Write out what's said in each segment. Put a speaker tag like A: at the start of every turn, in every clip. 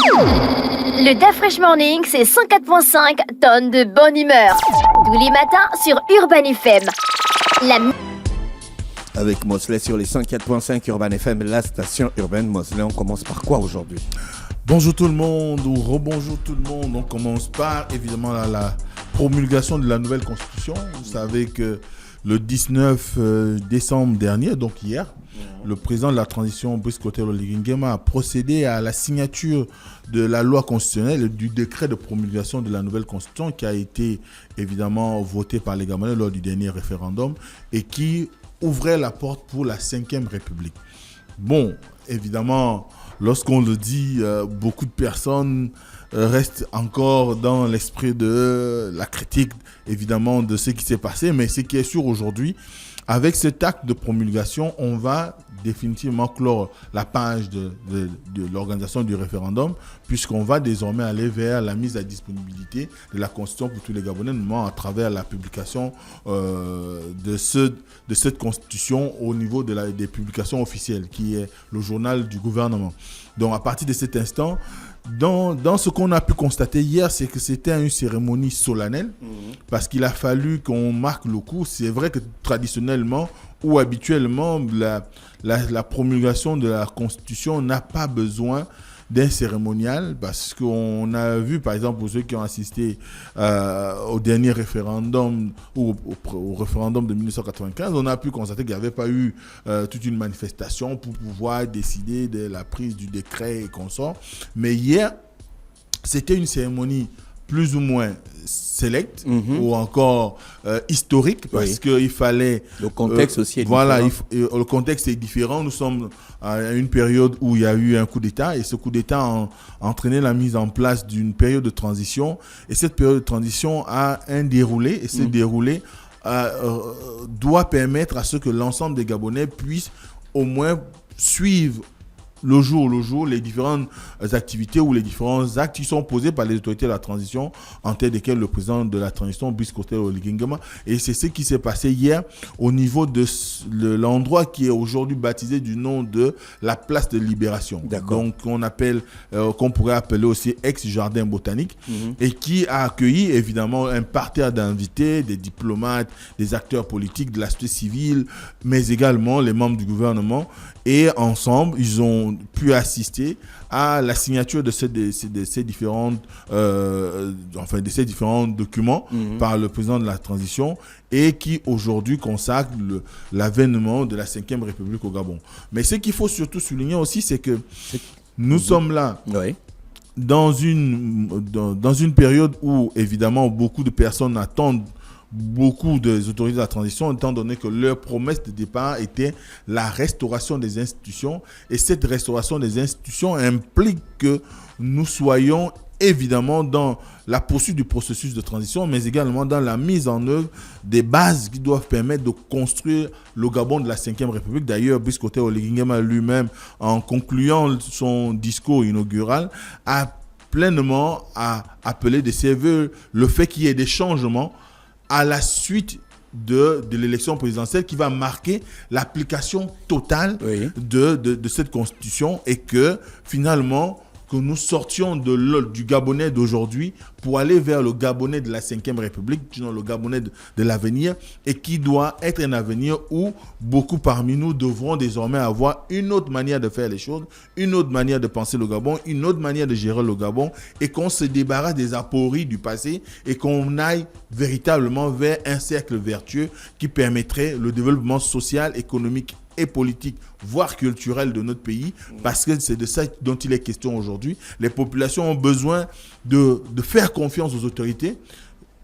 A: Le DAF Fresh Morning, c'est 104.5 tonnes de bonne humeur. Tous les matins sur Urban FM.
B: Avec Mosley sur les 104.5 Urban FM, la station urbaine. Mosley, on commence par quoi aujourd'hui?
C: Bonjour tout le monde, ou rebonjour tout le monde. On commence par évidemment la promulgation de la nouvelle constitution. Vous savez que le 19 décembre dernier, donc hier, le président de la transition, Brice Clotaire-Oligui Nguema, a procédé à la signature de la loi constitutionnelle et du décret de promulgation de la nouvelle constitution qui a été évidemment voté par les Gabonais lors du dernier référendum et qui ouvrait la porte pour la 5e République. Bon, évidemment, lorsqu'on le dit, beaucoup de personnes restent encore dans l'esprit de la critique, évidemment, de ce qui s'est passé. Mais ce qui est sûr aujourd'hui, avec cet acte de promulgation, on va définitivement clore la page de l'organisation du référendum, puisqu'on va désormais aller vers la mise à disponibilité de la Constitution pour tous les Gabonais, notamment à travers la publication de cette Constitution au niveau des publications officielles, qui est le journal du gouvernement. Donc à partir de cet instant, dans ce qu'on a pu constater hier, c'est que c'était une cérémonie solennelle, parce qu'il a fallu qu'on marque le coup. C'est vrai que traditionnellement ou habituellement, la promulgation de la Constitution n'a pas besoin d'un cérémonial, parce qu'on a vu, par exemple, pour ceux qui ont assisté au dernier référendum ou au référendum de 1995, on a pu constater qu'il n'y avait pas eu toute une manifestation pour pouvoir décider de la prise du décret et consorts. Mais hier, c'était une cérémonie plus ou moins select ou encore historique, parce qu'il fallait...
B: Le contexte aussi est
C: voilà,
B: différent.
C: Le contexte est différent. Nous sommes à une période où il y a eu un coup d'État, et ce coup d'État a entraîné la mise en place d'une période de transition. Et cette période de transition a un déroulé, et ce déroulé doit permettre à ce que l'ensemble des Gabonais puissent au moins suivre le jour, les différentes activités ou les différents actes qui sont posés par les autorités de la transition, en tête desquels le président de la transition, Brice Clotaire-Oligui Nguema. Et c'est ce qui s'est passé hier au niveau de l'endroit qui est aujourd'hui baptisé du nom de la place de Libération.
B: D'accord.
C: Donc qu'on pourrait appeler aussi ex-jardin botanique, et qui a accueilli évidemment un parterre d'invités, des diplomates, des acteurs politiques, de la société civile, mais également les membres du gouvernement. Et ensemble, ils ont pu assister à la signature de ces différents documents par le président de la transition, et qui aujourd'hui consacre l'avènement de la 5e République au Gabon. Mais ce qu'il faut surtout souligner aussi, c'est que nous sommes là dans une période où évidemment beaucoup de personnes attendent beaucoup des autorités de la transition, étant donné que leur promesse de départ était la restauration des institutions. Et cette restauration des institutions implique que nous soyons évidemment dans la poursuite du processus de transition, mais également dans la mise en œuvre des bases qui doivent permettre de construire le Gabon de la 5e République. D'ailleurs, Brice Clotaire-Oligui Nguema lui-même, en concluant son discours inaugural, a pleinement appelé de ses vœux le fait qu'il y ait des changements à la suite de l'élection présidentielle, qui va marquer l'application totale de cette constitution, et que finalement que nous sortions du Gabonais d'aujourd'hui pour aller vers le Gabonais de la 5e République, le Gabonais de l'avenir, et qui doit être un avenir où beaucoup parmi nous devront désormais avoir une autre manière de faire les choses, une autre manière de penser le Gabon, une autre manière de gérer le Gabon, et qu'on se débarrasse des apories du passé et qu'on aille véritablement vers un cercle vertueux qui permettrait le développement social, économique et politique, voire culturelle de notre pays, parce que c'est de ça dont il est question aujourd'hui. Les populations ont besoin de faire confiance aux autorités,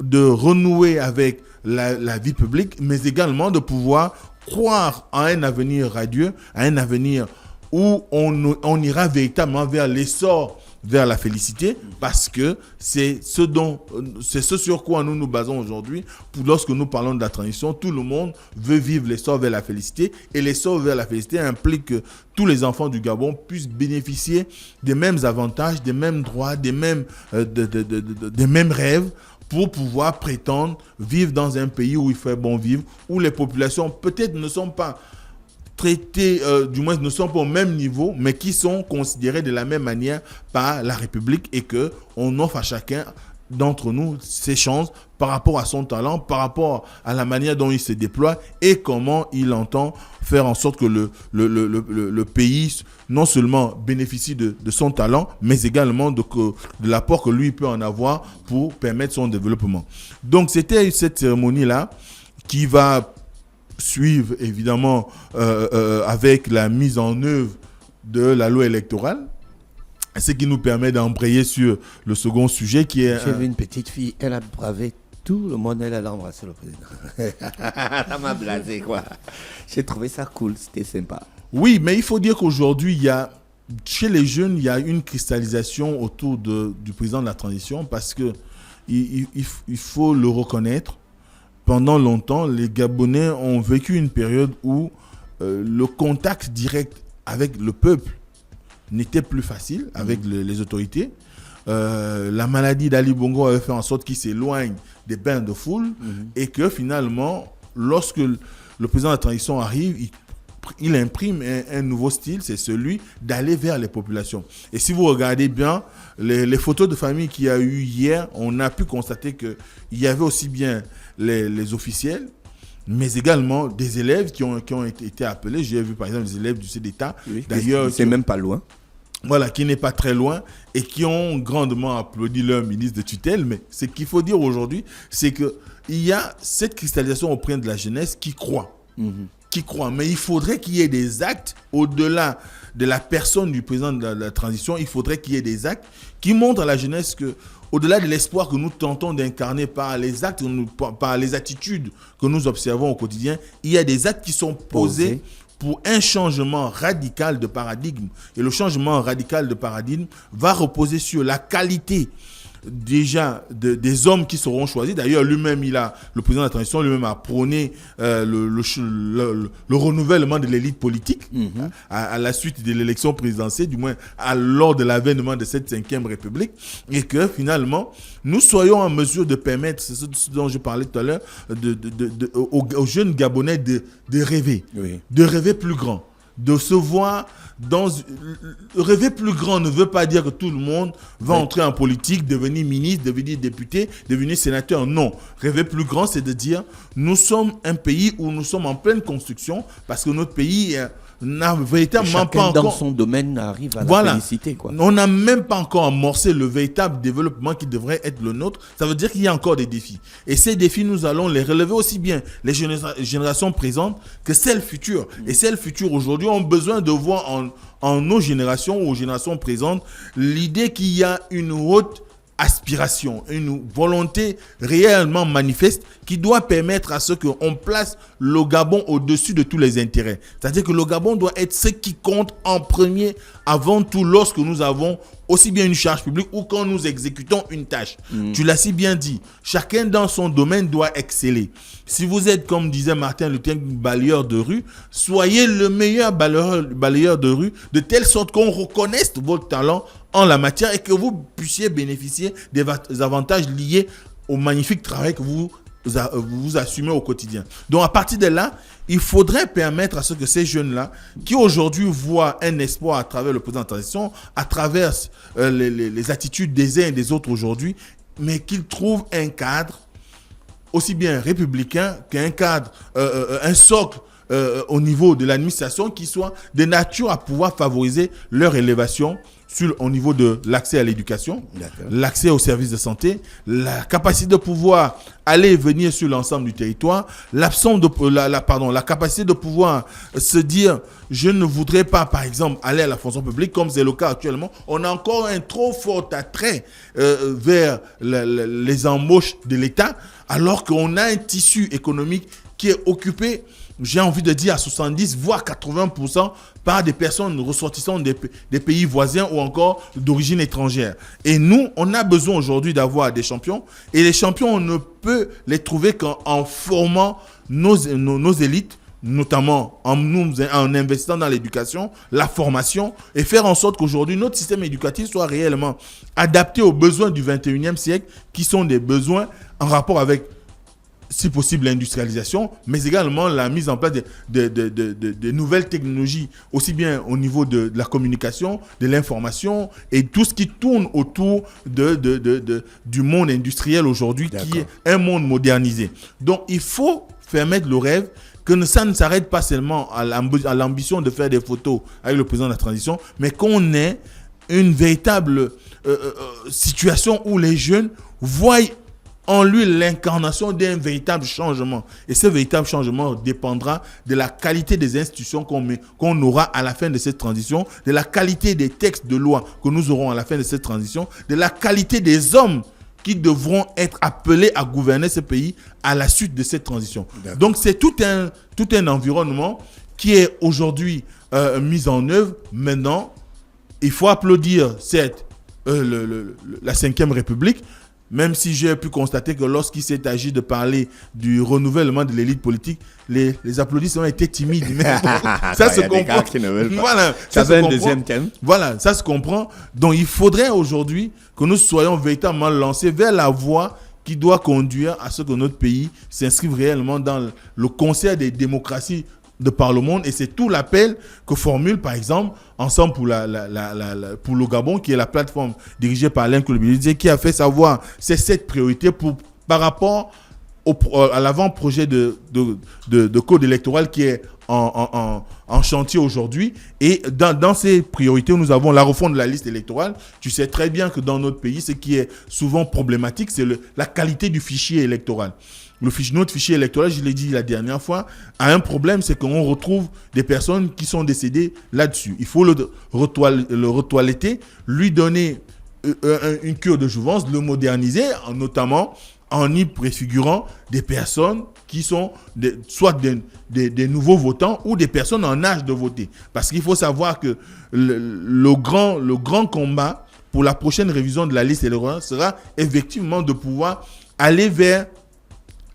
C: de renouer avec la vie publique, mais également de pouvoir croire à un avenir radieux, à un avenir où on ira véritablement vers l'essor, vers la félicité, parce que c'est ce sur quoi nous nous basons aujourd'hui. Lorsque nous parlons de la transition, tout le monde veut vivre l'essor vers la félicité, et l'essor vers la félicité implique que tous les enfants du Gabon puissent bénéficier des mêmes avantages, des mêmes droits, des mêmes rêves, pour pouvoir prétendre vivre dans un pays où il fait bon vivre, où les populations peut-être ne sont pas traités, du moins ne sont pas au même niveau, mais qui sont considérés de la même manière par la République et qu'on offre à chacun d'entre nous ses chances par rapport à son talent, par rapport à la manière dont il se déploie et comment il entend faire en sorte que le pays non seulement bénéficie de son talent, mais également de l'apport que lui peut en avoir pour permettre son développement. Donc c'était cette cérémonie-là qui va suivre évidemment avec la mise en œuvre de la loi électorale. Ce qui nous permet d'embrayer sur le second sujet qui est...
B: J'ai vu une petite fille, elle a bravé tout le monde, elle a embrassé le président. Ça m'a blasé, quoi. J'ai trouvé ça cool, c'était sympa.
C: Oui, mais il faut dire qu'aujourd'hui, chez les jeunes, il y a une cristallisation autour du président de la transition parce que il faut le reconnaître. Pendant longtemps, les Gabonais ont vécu une période où le contact direct avec le peuple n'était plus facile avec les autorités. La maladie d'Ali Bongo avait fait en sorte qu'il s'éloigne des bains de foule et que finalement, lorsque le président de la transition arrive, il imprime un nouveau style, c'est celui d'aller vers les populations. Et si vous regardez bien les photos de famille qu'il y a eu hier, on a pu constater qu'il y avait aussi bien les officiels, mais également des élèves qui ont été appelés. J'ai vu par exemple des élèves du CDETA.
B: Oui,
C: d'ailleurs,
B: c'est même pas loin.
C: Voilà, qui n'est pas très loin et qui ont grandement applaudi leur ministre de tutelle. Mais ce qu'il faut dire aujourd'hui, c'est qu'il y a cette cristallisation auprès de la jeunesse qui croit. Qui croit. Mais il faudrait qu'il y ait des actes au-delà de la personne du président de la transition. Il faudrait qu'il y ait des actes qui montrent à la jeunesse que, au-delà de l'espoir que nous tentons d'incarner par les actes, par les attitudes que nous observons au quotidien, il y a des actes qui sont posés pour un changement radical de paradigme. Et le changement radical de paradigme va reposer sur la qualité déjà des hommes qui seront choisis. D'ailleurs, lui-même, le président de la transition, lui-même a prôné le renouvellement de l'élite politique à la suite de l'élection présidentielle, du moins lors de l'avènement de cette 5e République, et que finalement, nous soyons en mesure de permettre, c'est ce dont je parlais tout à l'heure, aux jeunes Gabonais de rêver, de rêver plus grand, de se voir rêver plus grand ne veut pas dire que tout le monde va entrer en politique, devenir ministre, devenir député, devenir sénateur. Non. Rêver plus grand, c'est de dire nous sommes un pays où nous sommes en pleine construction parce que notre pays n'a véritablement pas encore...
B: dans son domaine arrive à la félicité, quoi.
C: On n'a même pas encore amorcé le véritable développement qui devrait être le nôtre. Ça veut dire qu'il y a encore des défis. Et ces défis, nous allons les relever aussi bien les générations présentes que celles futures. Et celles futures aujourd'hui ont besoin de voir en nos générations ou aux générations présentes l'idée qu'il y a une haute aspiration, une volonté réellement manifeste qui doit permettre à ce qu'on place le Gabon au-dessus de tous les intérêts. C'est-à-dire que le Gabon doit être ce qui compte en premier, avant tout, lorsque nous avons aussi bien une charge publique ou quand nous exécutons une tâche. Tu l'as si bien dit, chacun dans son domaine doit exceller. Si vous êtes, comme disait Martin Luther King, balayeur de rue, soyez le meilleur balayeur de rue, de telle sorte qu'on reconnaisse votre talent en la matière et que vous puissiez bénéficier des avantages liés au magnifique travail que vous assumez au quotidien. Donc à partir de là, il faudrait permettre à ce que ces jeunes-là, qui aujourd'hui voient un espoir à travers le président de la transition, à travers les attitudes des uns et des autres aujourd'hui, mais qu'ils trouvent un cadre aussi bien républicain qu'un cadre, un socle au niveau de l'administration qui soit de nature à pouvoir favoriser leur élévation au niveau de l'accès à l'éducation, l'accès aux services de santé, la capacité de pouvoir aller et venir sur l'ensemble du territoire, la capacité de pouvoir se dire je ne voudrais pas par exemple aller à la fonction publique comme c'est le cas actuellement. On a encore un trop fort attrait vers les embauches de l'État alors qu'on a un tissu économique qui est occupé, j'ai envie de dire à 70 voire 80% par des personnes ressortissantes des pays voisins ou encore d'origine étrangère. Et nous, on a besoin aujourd'hui d'avoir des champions. Et les champions, on ne peut les trouver qu'en formant nos élites, notamment en investissant dans l'éducation, la formation, et faire en sorte qu'aujourd'hui, notre système éducatif soit réellement adapté aux besoins du 21e siècle, qui sont des besoins en rapport avec si possible l'industrialisation, mais également la mise en place de nouvelles technologies, aussi bien au niveau de la communication, de l'information et tout ce qui tourne autour du monde industriel aujourd'hui, qui est un monde modernisé. Donc il faut faire mettre le rêve que ça ne s'arrête pas seulement à l'ambition de faire des photos avec le président de la transition, mais qu'on ait une véritable situation où les jeunes voient en lui l'incarnation d'un véritable changement. Et ce véritable changement dépendra de la qualité des institutions qu'on aura à la fin de cette transition, de la qualité des textes de loi que nous aurons à la fin de cette transition, de la qualité des hommes qui devront être appelés à gouverner ce pays à la suite de cette transition. D'accord. Donc c'est tout un environnement qui est aujourd'hui mis en œuvre. Maintenant, il faut applaudir la 5e République, même si j'ai pu constater que lorsqu'il s'est agi de parler du renouvellement de l'élite politique, les applaudissements étaient timides. Ça se comprend. Voilà, ça se comprend. Deuxième thème. Voilà, ça se comprend. Donc il faudrait aujourd'hui que nous soyons véritablement lancés vers la voie qui doit conduire à ce que notre pays s'inscrive réellement dans le concert des démocraties de par le monde, et c'est tout l'appel que formule par exemple Ensemble pour le Gabon, qui est la plateforme dirigée par Alain Coulibaly, qui a fait savoir ces 7 priorités par rapport à l'avant-projet de code électoral qui est en chantier aujourd'hui. Et dans ces priorités, nous avons la refonte de la liste électorale. Tu sais très bien que dans notre pays, ce qui est souvent problématique, c'est la qualité du fichier électoral. Notre fichier électoral, je l'ai dit la dernière fois, a un problème, c'est qu'on retrouve des personnes qui sont décédées là-dessus. Il faut le retoiletter, lui donner une cure de jouvence, le moderniser, notamment en y préfigurant des personnes qui sont soit des nouveaux votants ou des personnes en âge de voter. Parce qu'il faut savoir que le grand combat pour la prochaine révision de la liste électorale sera effectivement de pouvoir aller vers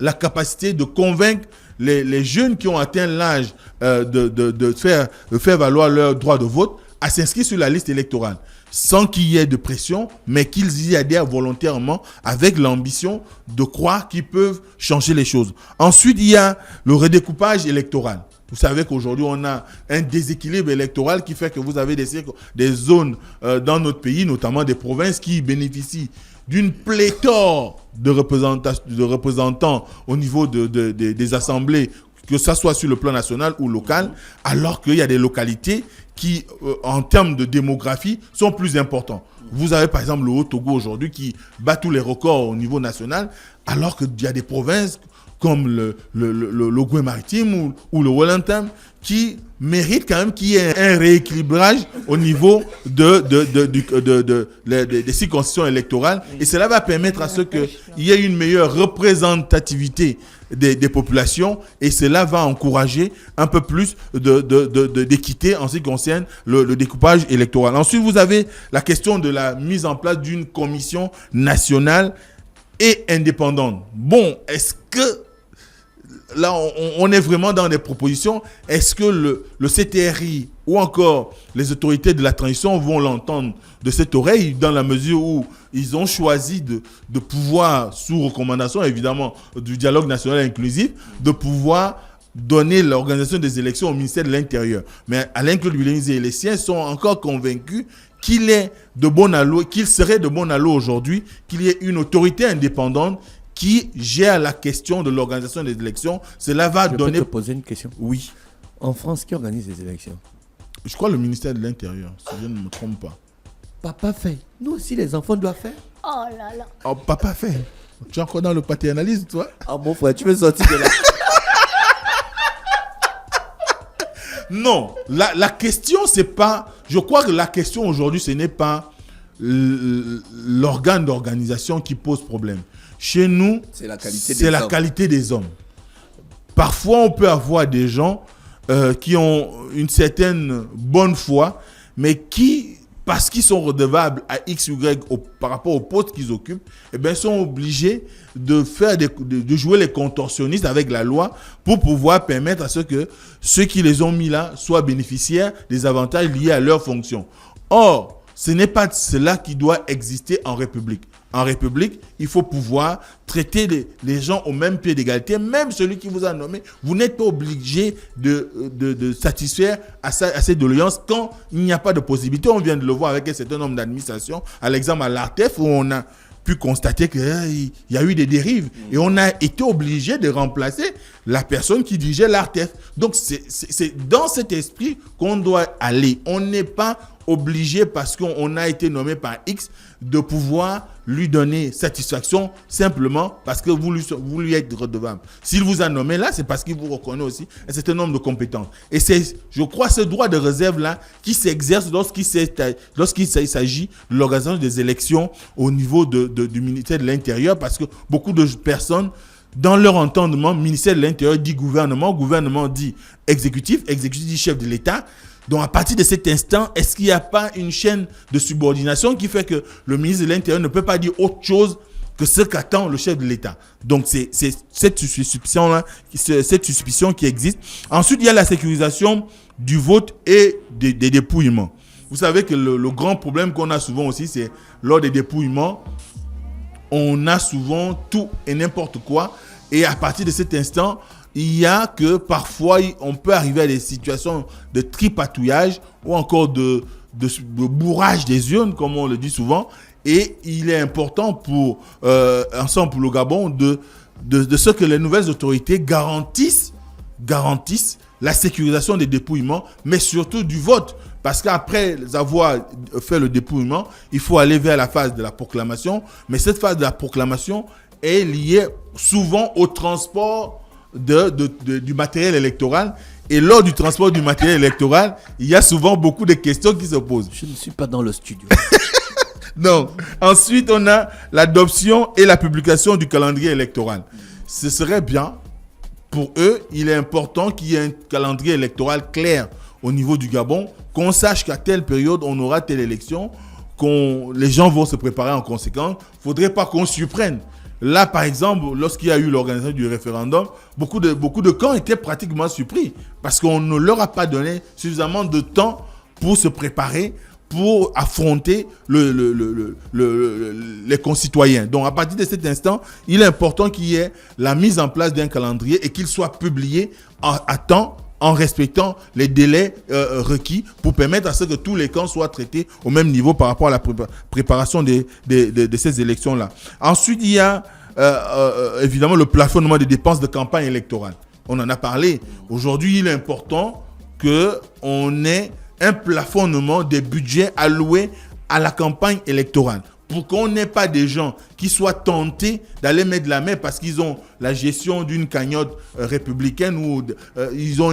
C: la capacité de convaincre les jeunes qui ont atteint l'âge de faire valoir leur droit de vote à s'inscrire sur la liste électorale, sans qu'il y ait de pression, mais qu'ils y adhèrent volontairement avec l'ambition de croire qu'ils peuvent changer les choses. Ensuite, il y a le redécoupage électoral. Vous savez qu'aujourd'hui, on a un déséquilibre électoral qui fait que vous avez des zones dans notre pays, notamment des provinces qui bénéficient d'une pléthore de représentants au niveau des assemblées, que ça soit sur le plan national ou local, alors qu'il y a des localités qui, en termes de démographie, sont plus importants. Vous avez par exemple le Haut-Togo aujourd'hui qui bat tous les records au niveau national, alors qu'il y a des provinces comme le Goué-Maritime ou le Wellington qui méritent quand même qu'il y ait un rééquilibrage au niveau des circonscriptions électorales. Et cela va permettre à ce qu'il y ait une meilleure représentativité des populations, et cela va encourager un peu plus d'équité en ce qui concerne le découpage électoral. Ensuite, vous avez la question de la mise en place d'une commission nationale et indépendante. Bon, est-ce que là, on est vraiment dans des propositions? Est-ce que le CTRI ou encore les autorités de la transition vont l'entendre de cette oreille, dans la mesure où ils ont choisi de pouvoir, sous recommandation évidemment du dialogue national inclusif, de pouvoir donner l'organisation des élections au ministère de l'Intérieur. Mais Alain Coulibaly et les siens sont encore convaincus qu'il serait de bon aloi aujourd'hui qu'il y ait une autorité indépendante qui gère la question de l'organisation des élections. Cela va donner...
B: Je peux te poser une question?
C: Oui.
B: En France, qui organise les élections?
C: Je crois le ministère de l'Intérieur, si je ne me trompe pas.
B: Papa fait. Nous aussi, les enfants doivent faire.
A: Oh là là.
C: Oh, papa fait. Tu es encore dans le paternalisme, toi?
B: Ah, mon frère, tu veux sortir de là?
C: Non. La question, c'est pas... Je crois que la question aujourd'hui, ce n'est pas l'organe d'organisation qui pose problème. Chez nous, c'est la qualité des hommes. Parfois, on peut avoir des gens qui ont une certaine bonne foi, mais qui, parce qu'ils sont redevables à X, Y par rapport au poste qu'ils occupent, eh bien, sont obligés de jouer les contorsionnistes avec la loi pour pouvoir permettre à ce que ceux qui les ont mis là soient bénéficiaires des avantages liés à leur fonction. Or, ce n'est pas cela qui doit exister en République. en République, il faut pouvoir traiter les gens au même pied d'égalité. Même celui qui vous a nommé, vous n'êtes pas obligé de satisfaire à ses doléances quand il n'y a pas de possibilité. On vient de le voir avec un certain nombre d'administrations, à l'exemple à l'ARTEF, où on a pu constater qu'il y a eu des dérives et on a été obligé de remplacer la personne qui dirigeait l'ARTEF. Donc, c'est dans cet esprit qu'on doit aller. On n'est pas obligé, parce qu'on a été nommé par X, de pouvoir lui donner satisfaction simplement parce que vous lui êtes redevable. S'il vous a nommé là, c'est parce qu'il vous reconnaît aussi un certain nombre de compétences. Et c'est, je crois, ce droit de réserve là qui s'exerce lorsqu'il s'agit de l'organisation des élections au niveau du ministère de l'Intérieur, parce que beaucoup de personnes, dans leur entendement, ministère de l'Intérieur dit gouvernement, gouvernement dit exécutif, exécutif dit chef de l'État. Donc, à partir de cet instant, est-ce qu'il n'y a pas une chaîne de subordination qui fait que le ministre de l'Intérieur ne peut pas dire autre chose que ce qu'attend le chef de l'État? Donc, c'est cette suspicion qui existe. Ensuite, il y a la sécurisation du vote et des dépouillements. Vous savez que le grand problème qu'on a souvent aussi, c'est lors des dépouillements, on a souvent tout et n'importe quoi. Et à partir de cet instant, il y a que parfois, on peut arriver à des situations de tripatouillage ou encore de bourrage des urnes, comme on le dit souvent. Et il est important pour Ensemble pour le Gabon de ce que les nouvelles autorités garantissent la sécurisation des dépouillements, mais surtout du vote. Parce qu'après avoir fait le dépouillement, il faut aller vers la phase de la proclamation. Mais cette phase de la proclamation est liée souvent au transport du matériel électoral. Et lors du transport du matériel électoral, il y a souvent beaucoup de questions qui se posent.
B: Je ne suis pas dans le studio.
C: Donc, ensuite, on a l'adoption et la publication du calendrier électoral. Ce serait bien, pour eux, il est important qu'il y ait un calendrier électoral clair au niveau du Gabon, qu'on sache qu'à telle période, on aura telle élection, les gens vont se préparer en conséquence. Il ne faudrait pas qu'on surprenne. Là, par exemple, lorsqu'il y a eu l'organisation du référendum, beaucoup de camps étaient pratiquement surpris parce qu'on ne leur a pas donné suffisamment de temps pour se préparer, pour affronter les concitoyens. Donc, à partir de cet instant, il est important qu'il y ait la mise en place d'un calendrier et qu'il soit publié à temps, en respectant les délais requis pour permettre à ce que tous les camps soient traités au même niveau par rapport à la préparation de ces élections-là. Ensuite, il y a évidemment le plafonnement des dépenses de campagne électorale. On en a parlé. Aujourd'hui, il est important qu'on ait un plafonnement des budgets alloués à la campagne électorale, pour qu'on n'ait pas des gens qui soient tentés d'aller mettre la main parce qu'ils ont la gestion d'une cagnotte républicaine ou ils ont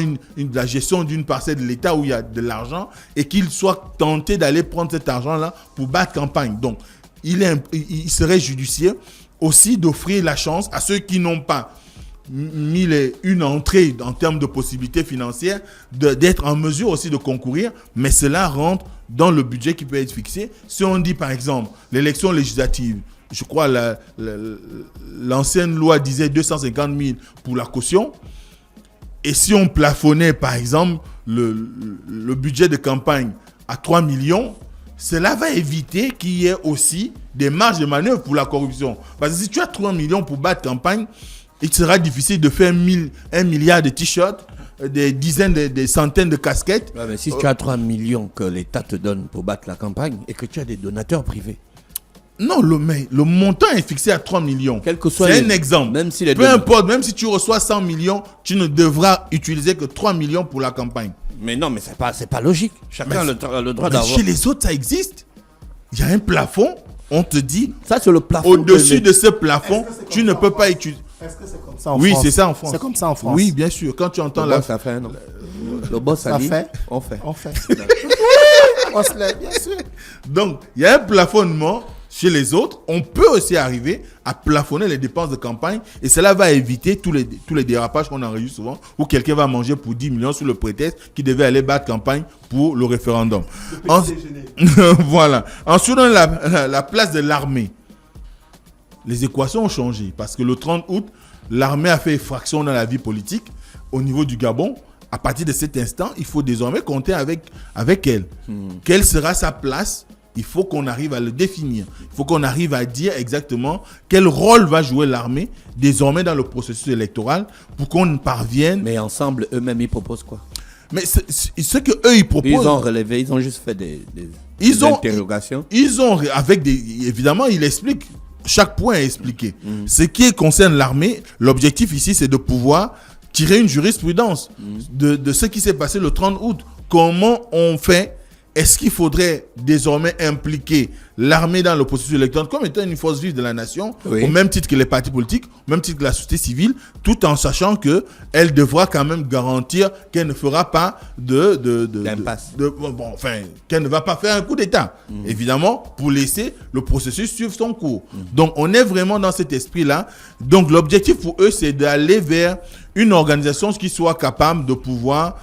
C: la gestion d'une parcelle de l'État où il y a de l'argent et qu'ils soient tentés d'aller prendre cet argent-là pour battre campagne. Donc, il serait judicieux aussi d'offrir la chance à ceux qui n'ont pas mis une entrée en termes de possibilités financières d'être en mesure aussi de concourir, mais cela rentre dans le budget qui peut être fixé. Si on dit par exemple l'élection législative, je crois l'ancienne loi disait 250 000 pour la caution, et si on plafonnait par exemple le budget de campagne à 3 millions, cela va éviter qu'il y ait aussi des marges de manœuvre pour la corruption. Parce que si tu as 3 millions pour battre campagne, il sera difficile de faire 1 milliard de t-shirts, des dizaines, des centaines de casquettes.
B: Ouais, mais si tu as 3 millions que l'État te donne pour battre la campagne et que tu as des donateurs privés.
C: Non, le montant est fixé à 3 millions.
B: Quel que soit
C: c'est un exemple.
B: Même si
C: peu importe, même si tu reçois 100 millions, tu ne devras utiliser que 3 millions pour la campagne.
B: Mais non, mais c'est pas logique. Chacun a le droit d'avoir.
C: Chez les autres, ça existe. Il y a un plafond. On te dit,
B: ça c'est le plafond.
C: Au-dessus de ce plafond, tu ne peux pas utiliser.
D: Est-ce que c'est comme ça en France?
C: Oui, c'est ça en France.
D: C'est comme ça en France.
C: Oui, bien sûr. Quand tu entends
B: le boss a fait, non? Le boss a dit, on fait.
D: On se lève, bien sûr.
C: Donc, il y a un plafonnement chez les autres. On peut aussi arriver à plafonner les dépenses de campagne et cela va éviter tous les dérapages qu'on enregistre souvent où quelqu'un va manger pour 10 millions sous le prétexte qu'il devait aller battre campagne pour le référendum. Voilà. Ensuite, on a la place de l'armée. Les équations ont changé parce que le 30 août, l'armée a fait effraction dans la vie politique au niveau du Gabon. À partir de cet instant, il faut désormais compter avec elle. Quelle sera sa place il faut qu'on arrive à le définir. Il faut qu'on arrive à dire exactement quel rôle va jouer l'armée désormais dans le processus électoral pour qu'on parvienne.
B: Mais ensemble, eux-mêmes, ils proposent quoi?
C: Mais ce que eux ils proposent.
B: Ils ont relevé, ils ont juste fait des interrogations.
C: Ils ont, avec des. Évidemment, ils expliquent. Chaque point est expliqué. Ce qui concerne l'armée, l'objectif ici, c'est de pouvoir tirer une jurisprudence de ce qui s'est passé le 30 août. Comment on fait? Est-ce qu'il faudrait désormais impliquer l'armée dans le processus électoral comme étant une force vive de la nation, au même titre que les partis politiques, au même titre que la société civile, tout en sachant qu'elle devra quand même garantir qu'elle ne fera pas
B: d'impasse.
C: Qu'elle ne va pas faire un coup d'État, évidemment, pour laisser le processus suivre son cours. Donc, on est vraiment dans cet esprit-là. Donc, l'objectif pour eux, c'est d'aller vers une organisation qui soit capable de pouvoir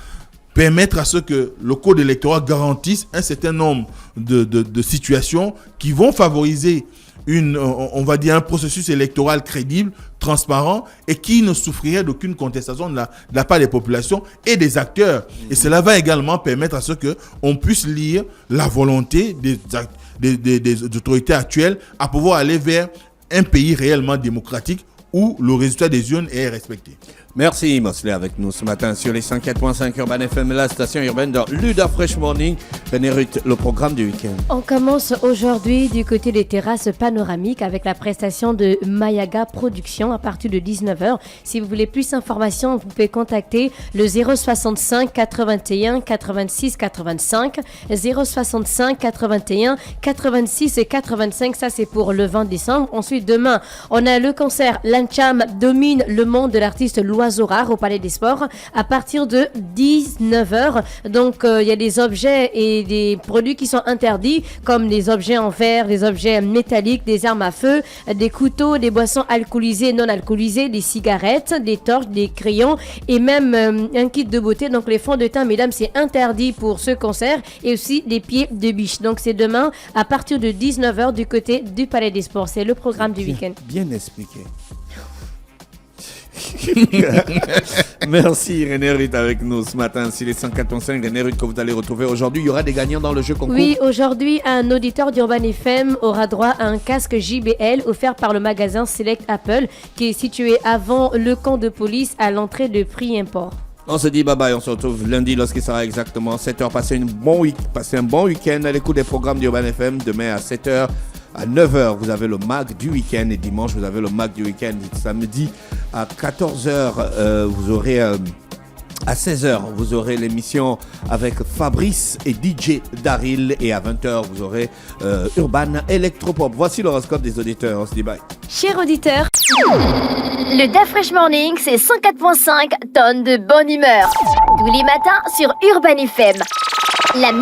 C: permettre à ce que le code électoral garantisse un certain nombre de situations qui vont favoriser on va dire un processus électoral crédible, transparent et qui ne souffrirait d'aucune contestation de la part des populations et des acteurs. Et cela va également permettre à ce qu'on puisse lire la volonté des autorités actuelles à pouvoir aller vers un pays réellement démocratique où le résultat des urnes est respecté.
B: Merci Mosley avec nous ce matin sur les 104.5 Urban FM, la station urbaine de Luda Fresh Morning. René Ruth, le programme du week-end.
A: On commence aujourd'hui du côté des terrasses panoramiques avec la prestation de Mayaga Productions à partir de 19h. Si vous voulez plus d'informations, vous pouvez contacter le 065 81 86 85 065 81 86 et 85. Ça, c'est pour le 20 décembre. Ensuite, demain, on a le concert L'Ancham domine le monde de l'artiste L'Oiseau Rare au Palais des Sports à partir de 19h. Donc, il y a des objets et des produits qui sont interdits comme des objets en verre, des objets métalliques, des armes à feu, des couteaux, des boissons alcoolisées, non alcoolisées, des cigarettes, des torches, des crayons et même un kit de beauté. Donc, les fonds de teint, mesdames, c'est interdit pour ce concert et aussi des pieds de biche. Donc, c'est demain à partir de 19h du côté du Palais des Sports. C'est le programme du week-end.
B: Bien expliqué. Merci René Ruth avec nous ce matin sur les 104.5. René Ruth que vous allez retrouver aujourd'hui. Il y aura des gagnants dans le jeu concours.
A: Oui, aujourd'hui, un auditeur d'Urban FM aura droit à un casque JBL offert par le magasin Select Apple qui est situé avant le camp de police à l'entrée de Prix Import.
B: On se dit bye bye, on se retrouve lundi lorsqu'il sera exactement 7h. Passez un bon week-end à l'écoute des programmes d'Urban FM. Demain à 7h. À 9h, vous avez le mag du week-end et dimanche, vous avez le mag du week-end. Samedi, à 14h, vous aurez... à 16h, vous aurez l'émission avec Fabrice et DJ Daryl. Et à 20h, vous aurez Urban Electropop. Voici l'horoscope des auditeurs. On se dit bye.
A: Chers auditeurs, le Da Fresh Morning, c'est 104.5 tonnes de bonne humeur. Tous les matins sur Urban FM. La